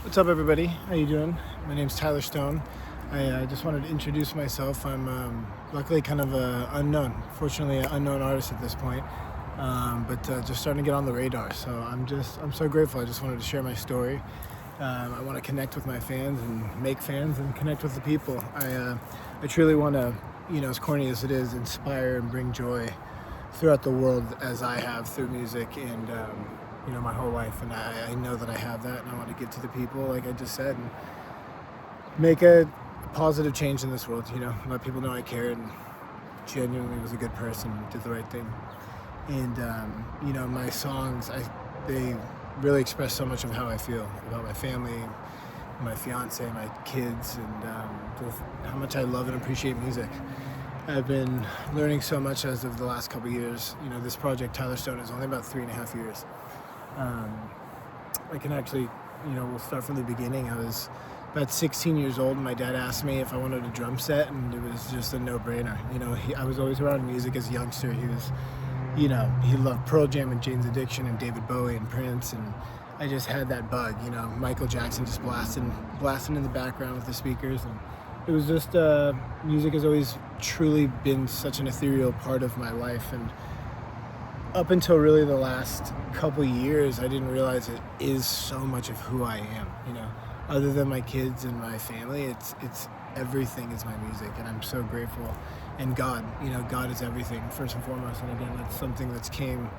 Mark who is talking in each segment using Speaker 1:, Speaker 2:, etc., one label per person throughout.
Speaker 1: What's up, everybody? How you doing? My name's Tyler Stone. I just wanted to introduce myself. I'm luckily kind of fortunately an unknown artist at this point, but just starting to get on the radar. So I'm so grateful. I just wanted to share my story. I want to connect with my fans and make fans and connect with the people. I truly want to, as corny as it is, inspire and bring joy throughout the world as I have through music and my whole life. And I know that I have that, and I want to get to the people, like I just said, and make a positive change in this world. Let people know I cared and genuinely was a good person and did the right thing. And my songs, they really express so much of how I feel about my family, my fiance, my kids, and just how much I love and appreciate music. I've been learning so much as of the last couple of years. This project, Tyler Stone, is only about 3.5 years. I can actually, we'll start from the beginning. I was about 16 years old, and my dad asked me if I wanted a drum set, and it was just a no-brainer. I was always around music as a youngster. He was, he loved Pearl Jam and Jane's Addiction and David Bowie and Prince, and I just had that bug. Michael Jackson just blasting in the background with the speakers, and it was just music has always truly been such an ethereal part of my life. And up until really the last couple years, I didn't realize it is so much of who I am. Other than my kids and my family, it's everything is my music, and I'm so grateful. And God, God is everything first and foremost. And again, that's something that's came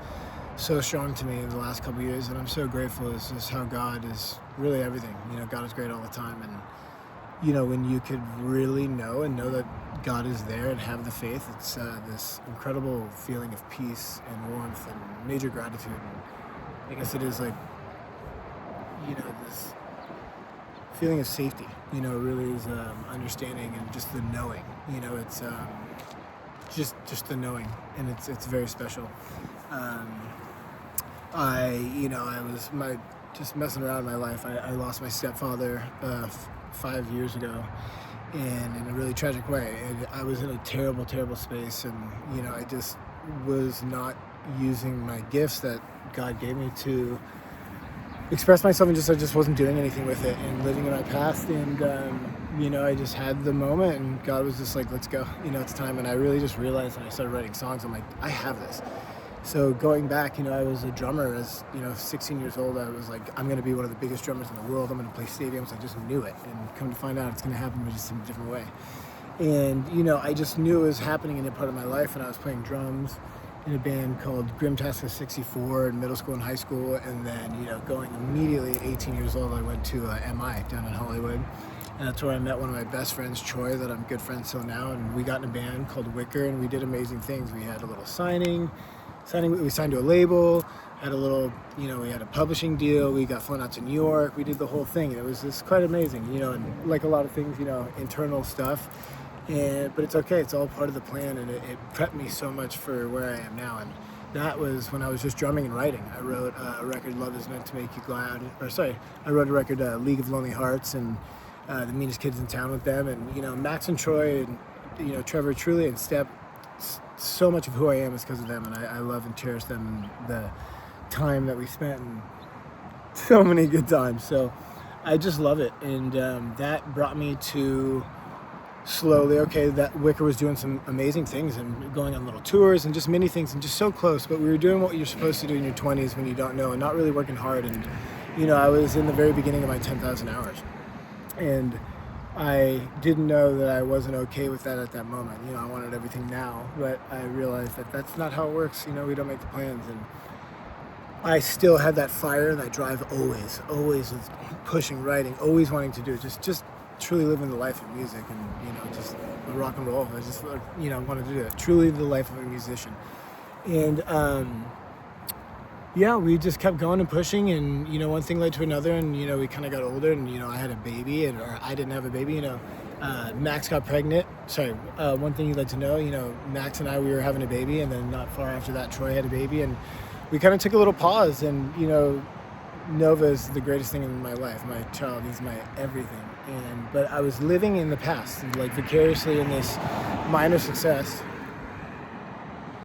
Speaker 1: so strong to me in the last couple years, and I'm so grateful. It's just how God is really everything. God is great all the time, and when you could really know that God is there and have the faith, it's this incredible feeling of peace and warmth and major gratitude. And I guess it is like, this feeling of safety, really is understanding and just the knowing, it's just the knowing, and it's very special. I was just messing around in my life. I lost my stepfather 5 years ago, and in a really tragic way. And I was in a terrible, terrible space, and I just was not using my gifts that God gave me to express myself, and I just wasn't doing anything with it and living in my past. And I just had the moment, and God was just like, let's go, it's time. And I really just realized when I started writing songs, I'm like, I have this. So going back, I was a drummer as, 16 years old. I was like, I'm going to be one of the biggest drummers in the world. I'm going to play stadiums. I just knew it. And come to find out, it's going to happen just in a different way. And, I just knew it was happening in a part of my life. And I was playing drums in a band called Grimtasker 64 in middle school and high school. And then, going immediately at 18 years old, I went to MI down in Hollywood. And that's where I met one of my best friends, Troy, that I'm good friends till now. And we got in a band called Wicker, and we did amazing things. We had a little signing, we signed to a label, had a little, we had a publishing deal, we got flown out to New York, we did the whole thing, and it was just quite amazing, and like a lot of things, internal stuff, but it's okay, it's all part of the plan, and it prepped me so much for where I am now. And that was when I was just drumming and writing. I wrote a record, Love Is Meant to Make You Glad, I wrote a record, League of Lonely Hearts, and The Meanest Kids in Town with them, and Max and Troy, and Trevor, Truly, and Step. So much of who I am is because of them, and I love and cherish them, and the time that we spent, and so many good times. So I just love it, and that brought me to slowly, that Wicker was doing some amazing things and going on little tours and just many things, and just so close, but we were doing what you're supposed to do in your 20s when you don't know, and not really working hard. And I was in the very beginning of my 10,000 hours, and I didn't know that I wasn't okay with that at that moment. I wanted everything now, but I realized that that's not how it works. We don't make the plans, and I still had that fire and that drive always with pushing, writing, always wanting to do it, just truly living the life of music, and just the rock and roll. I just wanted to do it, truly the life of a musician. And we just kept going and pushing, and one thing led to another, and we kind of got older, and I had a baby, or I didn't have a baby. Max got pregnant. One thing you'd like to know, Max and we were having a baby, and then not far after that, Troy had a baby, and we kind of took a little pause. And Nova is the greatest thing in my life. My child is my everything. But I was living in the past, like vicariously in this minor success,